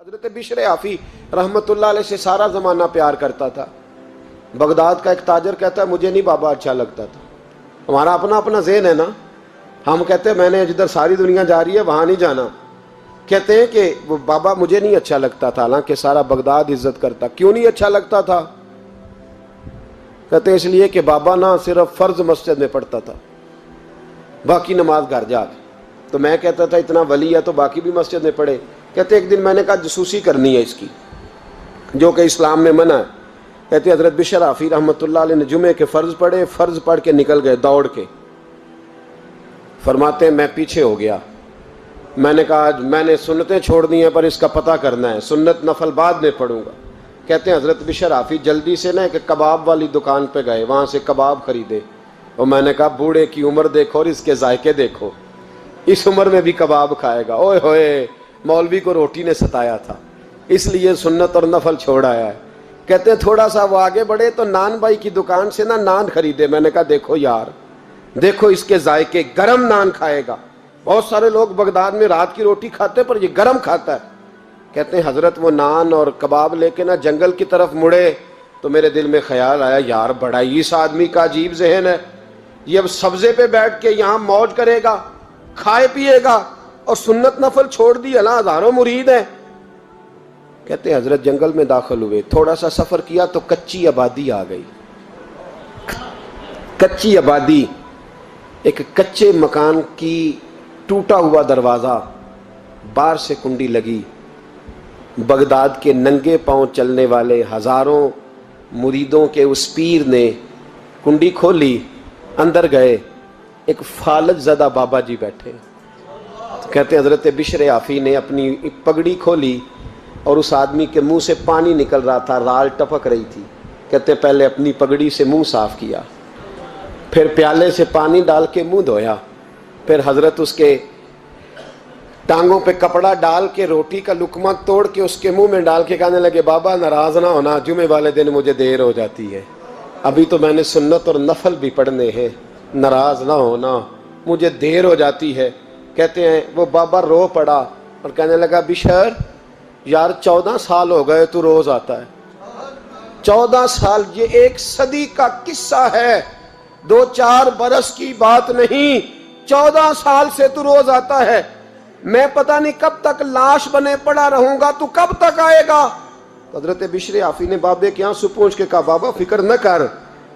حضرت بشر آفی رحمت اللہ علیہ سے سارا زمانہ پیار کرتا تھا۔ بغداد کا ایک تاجر کہتا ہے مجھے نہیں بابا اچھا لگتا تھا۔ ہمارا اپنا اپنا ذہن ہے نا، ہم کہتے ہیں میں نے جدھر ساری دنیا جا رہی ہے وہاں نہیں جانا، کہتے ہیں کہ وہ بابا مجھے نہیں اچھا لگتا تھا، حالانکہ سارا بغداد عزت کرتا۔ کیوں نہیں اچھا لگتا تھا؟ کہتے ہیں اس لیے کہ بابا نہ صرف فرض مسجد میں پڑھتا تھا، باقی نماز گھر جا کے۔ تو میں کہتا تھا اتنا ولی ہے تو باقی بھی مسجد میں پڑھے۔ کہتے ایک دن میں نے کہا جسوسی کرنی ہے اس کی، جو کہ اسلام میں منع ہے۔ کہتے حضرت بشر آفی رحمۃ اللہ علیہ نے جمعے کے فرض پڑھے، فرض پڑھ کے نکل گئے دوڑ کے۔ فرماتے ہیں میں پیچھے ہو گیا، میں نے کہا میں نے سنتیں چھوڑ دی ہیں پر اس کا پتہ کرنا ہے، سنت نفل بعد میں پڑھوں گا۔ کہتے ہیں حضرت بشر آفی جلدی سے نا ایک کباب والی دکان پہ گئے، وہاں سے کباب خریدے، اور میں نے کہا بوڑھے کی عمر دیکھو اور اس کے ذائقے دیکھو، اس عمر میں بھی کباب کھائے گا۔ اوئے ہوئے، مولوی کو روٹی نے ستایا تھا، اس لیے سنت اور نفل چھوڑ آیا ہے۔ کہتے ہیں تھوڑا سا وہ آگے بڑھے تو نان بھائی کی دکان سے نا نان خریدے۔ میں نے کہا دیکھو یار، دیکھو اس کے ذائقے، گرم نان کھائے گا۔ بہت سارے لوگ بغداد میں رات کی روٹی کھاتے پر یہ گرم کھاتا ہے۔ کہتے ہیں حضرت وہ نان اور کباب لے کے نا جنگل کی طرف مڑے تو میرے دل میں خیال آیا یار بڑا ہی اس آدمی کا عجیب ذہن ہے، یہ اب سبزے پہ بیٹھ کے یہاں موج کرے گا، کھائے پیے گا، اور سنت نفل چھوڑ دی، اللہ ہزاروں مرید ہیں۔ کہتے ہیں حضرت جنگل میں داخل ہوئے، تھوڑا سا سفر کیا تو کچی آبادی آ گئی۔ کچی آبادی، ایک کچے مکان کی ٹوٹا ہوا دروازہ، باہر سے کنڈی لگی۔ بغداد کے ننگے پاؤں چلنے والے ہزاروں مریدوں کے اس پیر نے کنڈی کھولی، اندر گئے، ایک فالج زدہ بابا جی بیٹھے۔ کہتے ہیں حضرت بشر آفی نے اپنی پگڑی کھولی اور اس آدمی کے منہ سے پانی نکل رہا تھا، رال ٹپک رہی تھی۔ کہتے پہلے اپنی پگڑی سے منہ صاف کیا، پھر پیالے سے پانی ڈال کے منہ دھویا، پھر حضرت اس کے ٹانگوں پہ کپڑا ڈال کے روٹی کا لقمہ توڑ کے اس کے منہ میں ڈال کے کہنے لگے بابا ناراض نہ ہونا، جمعے والے دن مجھے دیر ہو جاتی ہے، ابھی تو میں نے سنت اور نفل بھی پڑھنے ہیں، ناراض نہ ہونا، مجھے دیر ہو جاتی ہے۔ کہتے ہیں وہ بابا رو پڑا اور کہنے لگا بشر یار 14 سال ہو گئے تو روز آتا ہے، 14 سال، یہ 1 صدی کا قصہ ہے، 2-4 برس کی بات نہیں، 14 سال سے تو روز آتا ہے، میں پتہ نہیں کب تک لاش بنے پڑا رہوں گا، تو کب تک آئے گا؟ حضرت بشر آفی نے بابے کے آنسو پوچھ کے کہا بابا فکر نہ کر،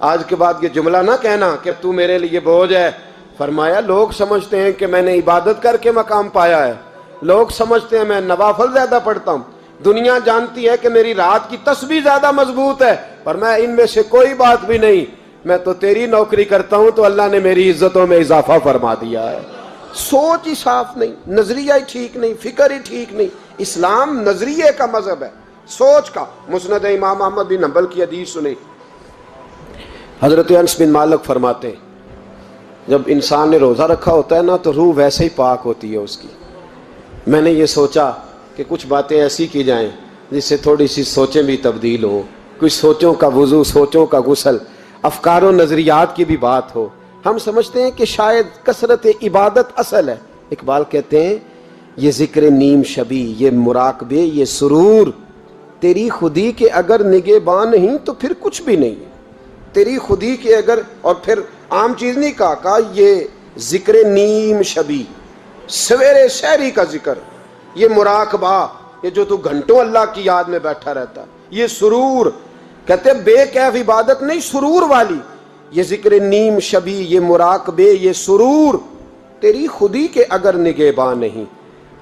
آج کے بعد یہ جملہ نہ کہنا کہ تو میرے لیے بوجھ ہے۔ فرمایا لوگ سمجھتے ہیں کہ میں نے عبادت کر کے مقام پایا ہے، لوگ سمجھتے ہیں میں نوافل زیادہ پڑھتا ہوں، دنیا جانتی ہے کہ میری رات کی تسبیح زیادہ مضبوط ہے، پر میں ان میں سے کوئی بات بھی نہیں، میں تو تیری نوکری کرتا ہوں تو اللہ نے میری عزتوں میں اضافہ فرما دیا ہے۔ سوچ ہی صاف نہیں، نظریہ ہی ٹھیک نہیں، فکر ہی ٹھیک نہیں۔ اسلام نظریے کا مذہب ہے، سوچ کا۔ مسند امام احمد بن حنبل کی حدیث سنیں، حضرت انس بن مالک فرماتے ہیں جب انسان نے روزہ رکھا ہوتا ہے نا تو روح ویسے ہی پاک ہوتی ہے اس کی۔ میں نے یہ سوچا کہ کچھ باتیں ایسی کی جائیں جس سے تھوڑی سی سوچیں بھی تبدیل ہوں، کچھ سوچوں کا وضو، سوچوں کا غسل، افکار و نظریات کی بھی بات ہو۔ ہم سمجھتے ہیں کہ شاید کثرت عبادت اصل ہے۔ اقبال کہتے ہیں یہ ذکر نیم شبی، یہ مراقبے، یہ سرور، تیری خودی کے اگر نگہباں نہیں تو پھر کچھ بھی نہیں ہے، تیری خودی کے اگر، اور پھر عام چیز نہیں کہا یہ ذکر نیم شبی، سویرے شہری کا ذکر، یہ مراقبہ، یہ جو تو گھنٹوں اللہ کی یاد میں بیٹھا رہتا ہے، یہ سرور، کہتے ہیں بے کیف عبادت نہیں، سرور والی، یہ ذکر نیم شبی، یہ مراقبے، یہ سرور، تیری خودی کے اگر نگہباں نہیں،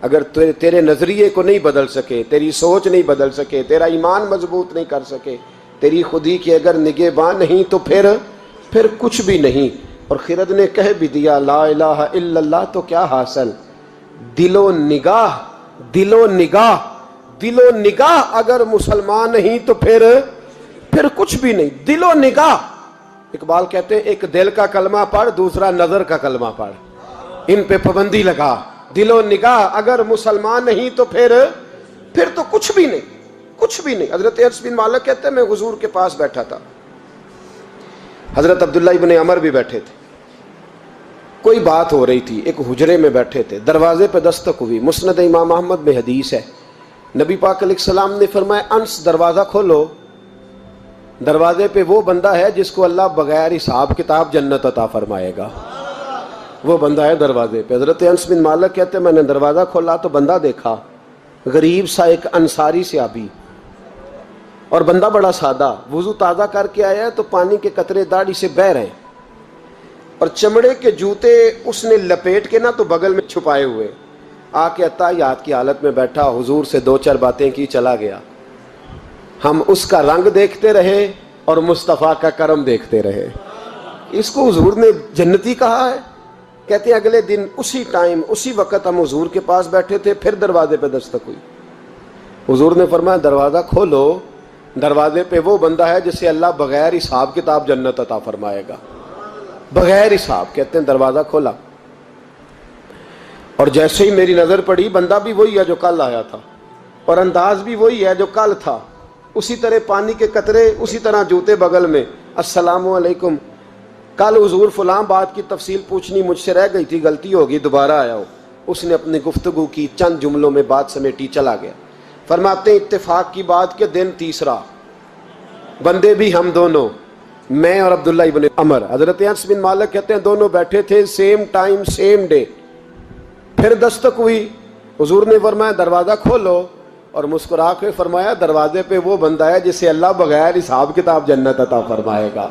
اگر تیرے نظریے کو نہیں بدل سکے، تیری سوچ نہیں بدل سکے، تیرا ایمان مضبوط نہیں کر سکے، تیری خودی کے اگر نگہباں نہیں تو پھر کچھ بھی نہیں۔ اور خرد نے کہہ بھی دیا لا الہ الا اللہ تو کیا حاصل؟ دل و نگاہ، دل و نگاہ، دل و نگاہ اگر مسلمان نہیں تو پھر کچھ بھی نہیں، دل و نگاہ۔ اقبال کہتے ہیں ایک دل کا کلمہ پڑھ، دوسرا نظر کا کلمہ پڑھ، ان پہ پابندی لگا۔ دل و نگاہ اگر مسلمان نہیں تو پھر تو کچھ بھی نہیں، کچھ بھی نہیں۔ حضرت انس بن مالک کہتے ہیں میں حضور کے پاس بیٹھا تھا، حضرت عبداللہ ابن عمر بھی بیٹھے تھے، کوئی بات ہو رہی تھی، ایک حجرے میں بیٹھے تھے، دروازے پہ دستک ہوئی۔ مسند امام احمد میں حدیث ہے نبی پاک علیہ السلام نے فرمایا انس دروازہ کھولو، دروازے پہ وہ بندہ ہے جس کو اللہ بغیر حساب کتاب جنت عطا فرمائے گا، وہ بندہ ہے دروازے پہ۔ حضرت انس بن مالک کہتے ہیں میں نے دروازہ کھولا تو بندہ دیکھا، غریب سا ایک انصاری صحابی، اور بندہ بڑا سادہ، وضو تازہ کر کے آیا ہے تو پانی کے قطرے داڑھی سے بہہ رہے ہیں، اور چمڑے کے جوتے اس نے لپیٹ کے تو بغل میں چھپائے ہوئے، آ کے اتحیات کی حالت میں بیٹھا، حضور سے دو چار باتیں کی، چلا گیا۔ ہم اس کا رنگ دیکھتے رہے اور مصطفیٰ کا کرم دیکھتے رہے۔ اس کو حضور نے جنتی کہا ہے۔ کہتے ہیں اگلے دن اسی ٹائم اسی وقت ہم حضور کے پاس بیٹھے تھے، پھر دروازے پہ دستک ہوئی، حضور نے فرمایا دروازہ کھولو، دروازے پہ وہ بندہ ہے جسے اللہ بغیر حساب کتاب جنت عطا فرمائے گا، بغیر حساب۔ کہتے ہیں دروازہ کھولا، اور جیسے ہی میری نظر پڑی، بندہ بھی وہی ہے جو کل آیا تھا، اور انداز بھی وہی ہے جو کل تھا، اسی طرح پانی کے قطرے، اسی طرح جوتے بغل میں، السلام علیکم، کل حضور فلاں بات کی تفصیل پوچھنی مجھ سے رہ گئی تھی، غلطی ہوگی، دوبارہ آیا ہو۔ اس نے اپنی گفتگو کی، چند جملوں میں بات سمیٹی، چلا گیا۔ فرماتے ہیں اتفاق کی بات کہ دن تیسرا، بندے بھی ہم دونوں، میں اور عبداللہ ابن عمر۔ حضرت انس بن مالک کہتے ہیں دونوں بیٹھے تھے، سیم ٹائم سیم ڈے۔ پھر دستک ہوئی، حضور نے فرمایا دروازہ کھولو، اور مسکرا کے فرمایا دروازے پہ وہ بندہ ہے جسے اللہ بغیر حساب کتاب جنت عطا فرمائے گا۔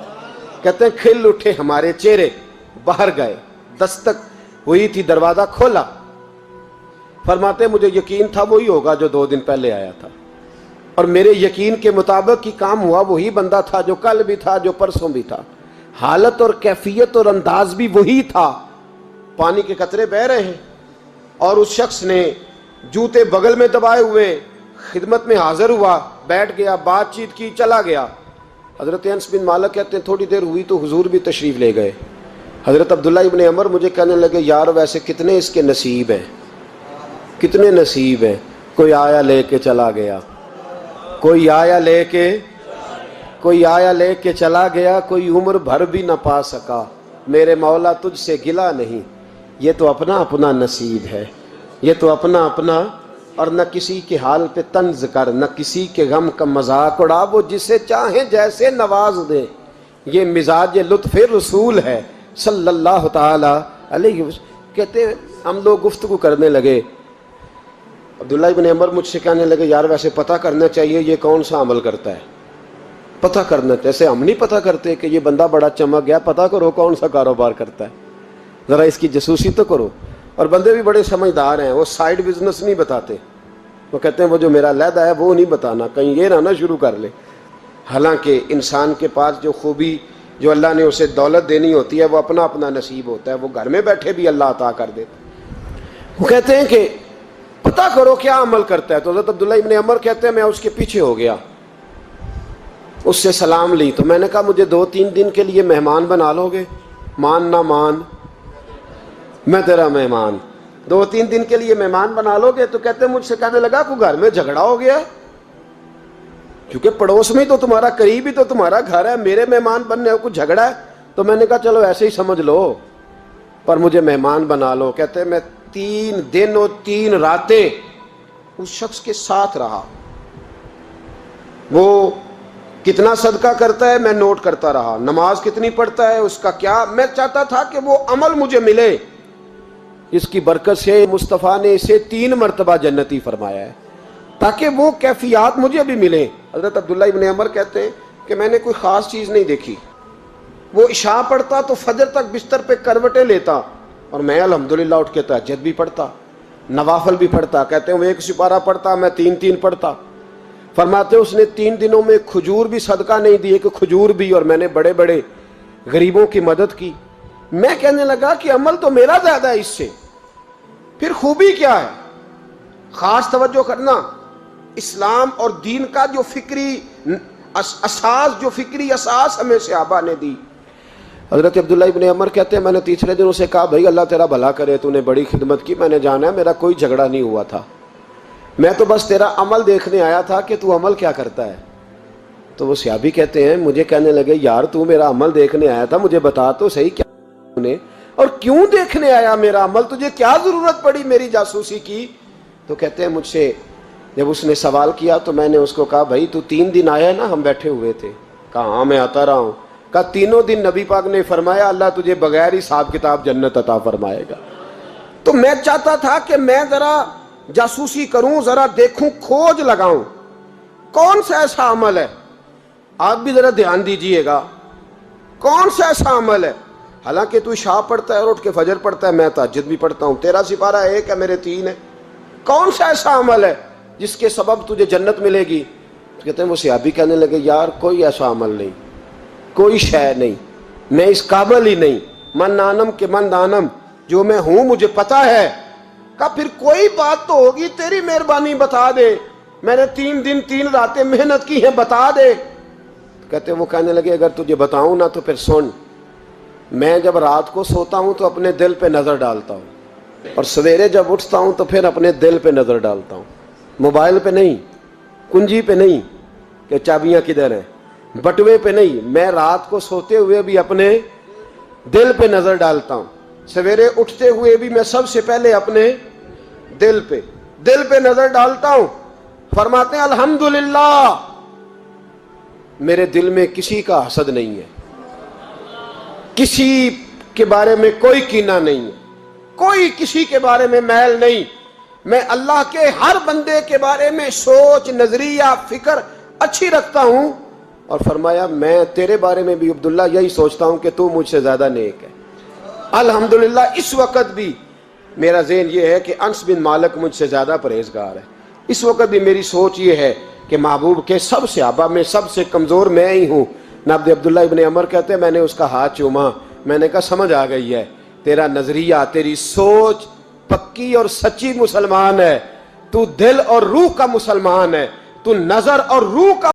کہتے ہیں کھل اٹھے ہمارے چہرے، باہر گئے، دستک ہوئی تھی، دروازہ کھولا۔ فرماتے ہیں مجھے یقین تھا وہی ہوگا جو 2 دن پہلے آیا تھا، اور میرے یقین کے مطابق ہی کام ہوا، وہی بندہ تھا جو کل بھی تھا، جو پرسوں بھی تھا، حالت اور کیفیت اور انداز بھی وہی تھا۔ پانی کے قطرے بہہ رہے ہیں، اور اس شخص نے جوتے بغل میں دبائے ہوئے خدمت میں حاضر ہوا، بیٹھ گیا، بات چیت کی، چلا گیا۔ حضرت انس بن مالک کہتے ہیں تھوڑی دیر ہوئی تو حضور بھی تشریف لے گئے۔ حضرت عبداللہ ابن عمر مجھے کہنے لگے یار ویسے کتنے اس کے نصیب ہیں، کتنے نصیب ہیں، کوئی آیا لے کے چلا گیا، کوئی آیا لے کے چلا گیا، کوئی عمر بھر بھی نہ پا سکا، میرے مولا تجھ سے گلہ نہیں، یہ تو اپنا اپنا نصیب ہے، یہ تو اپنا اپنا، اور نہ کسی کے حال پہ طنز کر، نہ کسی کے غم کا مذاق اڑا، وہ جسے چاہیں جیسے نواز دے، یہ مزاج لطف رسول ہے صلی اللہ تعالی علیہ وسلم۔ کہتے ہیں ہم لوگ گفتگو کرنے لگے، عبداللہ ابن عمر مجھ سے کہنے لگے یار ویسے پتہ کرنا چاہیے یہ کون سا عمل کرتا ہے، پتہ کرنا، جیسے ہم نہیں پتہ کرتے کہ یہ بندہ بڑا چمک گیا، پتہ کرو کون سا کاروبار کرتا ہے، ذرا اس کی جاسوسی تو کرو۔ اور بندے بھی بڑے سمجھدار ہیں، وہ سائیڈ بزنس نہیں بتاتے، وہ کہتے ہیں وہ جو میرا علیحدہ ہے وہ نہیں بتانا، کہیں یہ نہ شروع کر لے۔ حالانکہ انسان کے پاس جو خوبی، جو اللہ نے اسے دولت دینی ہوتی ہے، وہ اپنا اپنا نصیب ہوتا ہے، وہ گھر میں بیٹھے بھی اللہ عطا کر دیتا۔ وہ کہتے ہیں کہ پتہ کرو کیا عمل کرتا ہے۔ تو حضرت عبداللہ ابن عمر کہتے ہیں میں اس کے پیچھے ہو گیا، اس سے سلام لی، تو میں نے کہا مجھے 2-3 دن کے لیے مہمان بنا لو گے، مان نہ مان میں تیرا مہمان، 2-3 دن کے لیے مہمان بنا لو گے؟ تو کہتے ہیں مجھ سے کہنے لگا کوئی گھر میں جھگڑا ہو گیا، کیونکہ پڑوس میں تو تمہارا، قریب ہی تو تمہارا گھر ہے، میرے مہمان بننے کو جھگڑا ہے؟ تو میں نے کہا چلو ایسے ہی سمجھ لو، پر مجھے مہمان بنا لو۔ کہتے ہیں میں 3 دن اور 3 راتیں اس شخص کے ساتھ رہا، وہ کتنا صدقہ کرتا ہے میں نوٹ کرتا رہا، نماز کتنی پڑھتا ہے، اس کا کیا، میں چاہتا تھا کہ وہ عمل مجھے ملے، اس کی برکت سے مصطفیٰ نے اسے 3 مرتبہ جنتی فرمایا ہے، تاکہ وہ کیفیات مجھے بھی ملیں۔ حضرت عبداللہ ابن عمر کہتے ہیں کہ میں نے کوئی خاص چیز نہیں دیکھی، وہ عشاء پڑھتا تو فجر تک بستر پہ کروٹیں لیتا، اور میں الحمدللہ اٹھ کے تہجد بھی پڑھتا، نوافل بھی پڑھتا۔ کہتے ہیں وہ 1 سپارہ پڑھتا، میں 3 پڑھتا۔ فرماتے اس نے 3 دنوں میں کھجور بھی صدقہ نہیں دی، کہ کھجور بھی، اور میں نے بڑے بڑے غریبوں کی مدد کی۔ میں کہنے لگا کہ عمل تو میرا زیادہ ہے اس سے، پھر خوبی کیا ہے؟ خاص توجہ کرنا، اسلام اور دین کا جو فکری اساس، جو فکری اساس ہمیں صحابہ نے دی۔ حضرت عبداللہ ابن عمر کہتے ہیں میں نے تیسرے دن اسے کہا بھائی اللہ تیرا بھلا کرے، تو نے بڑی خدمت کی، میں نے جانا ہے میرا کوئی جھگڑا نہیں ہوا تھا، میں تو بس تیرا عمل دیکھنے آیا تھا کہ تو عمل کیا کرتا ہے۔ تو وہ صحابی کہتے ہیں مجھے کہنے لگے یار تو میرا عمل دیکھنے آیا تھا، مجھے بتا تو صحیح کیا نے، اور کیوں دیکھنے آیا میرا عمل، تجھے کیا ضرورت پڑی میری جاسوسی کی؟ تو کہتے ہیں مجھ سے جب اس نے سوال کیا تو میں نے اس کو کہا بھائی تو 3 دن آیا نا ہم بیٹھے ہوئے تھے؟ کہا ہاں میں آتا رہا ہوں۔ کہا 3 دن نبی پاک نے فرمایا اللہ تجھے بغیر حساب کتاب جنت عطا فرمائے گا۔ تو میں چاہتا تھا کہ میں ذرا جاسوسی کروں، ذرا دیکھوں، کھوج لگاؤں کون سا ایسا عمل ہے، آپ بھی ذرا دھیان دیجئے گا، کون سا ایسا عمل ہے، حالانکہ تو عشاء پڑھتا ہے اور اٹھ کے فجر پڑھتا ہے، میں تہجد بھی پڑھتا ہوں، تیرا سپارہ 1 ہے میرے 3 ہے، کون سا ایسا عمل ہے جس کے سبب تجھے جنت ملے گی؟ کہتے ہیں وہ صحابی کہنے لگے یار کوئی ایسا عمل نہیں، کوئی شے نہیں، میں اس قابل ہی نہیں، من نانم کے من دانم، جو میں ہوں مجھے پتا ہے۔ کہا پھر کوئی بات تو ہوگی، تیری مہربانی بتا دے، میں نے 3 دن 3 راتیں محنت کی ہیں، بتا دے۔ کہتے ہیں وہ کہنے لگے اگر تجھے بتاؤں نا تو پھر سن، میں جب رات کو سوتا ہوں تو اپنے دل پہ نظر ڈالتا ہوں، اور سویرے جب اٹھتا ہوں تو پھر اپنے دل پہ نظر ڈالتا ہوں، موبائل پہ نہیں، کنجی پہ نہیں کہ چابیاں کدھر ہیں، بٹوے پہ نہیں، میں رات کو سوتے ہوئے بھی اپنے دل پہ نظر ڈالتا ہوں، سویرے اٹھتے ہوئے بھی میں سب سے پہلے اپنے دل پہ نظر ڈالتا ہوں۔ فرماتے ہیں الحمدللہ میرے دل میں کسی کا حسد نہیں ہے، کسی کے بارے میں کوئی کینہ نہیں ہے، کوئی کسی کے بارے میں میل نہیں، میں اللہ کے ہر بندے کے بارے میں سوچ، نظریہ، فکر اچھی رکھتا ہوں۔ اور فرمایا میں تیرے بارے میں بھی عبداللہ یہی سوچتا ہوں کہ تو مجھ سے زیادہ نیک ہے۔ الحمدللہ اس وقت بھی میرا ذہن یہ ہے کہ انس بن مالک مجھ سے زیادہ پرہیزگار ہے، اس وقت بھی میری سوچ یہ ہے کہ محبوب کے سب صحابہ میں سب سے کمزور میں ہی ہوں۔ نابد عبداللہ ابن عمر کہتے ہیں میں نے اس کا ہاتھ چوما، میں نے کہا سمجھ آ گئی ہے، تیرا نظریہ، تیری سوچ پکی اور سچی مسلمان ہے، تو دل اور روح کا مسلمان ہے، تو نظر اور روح کا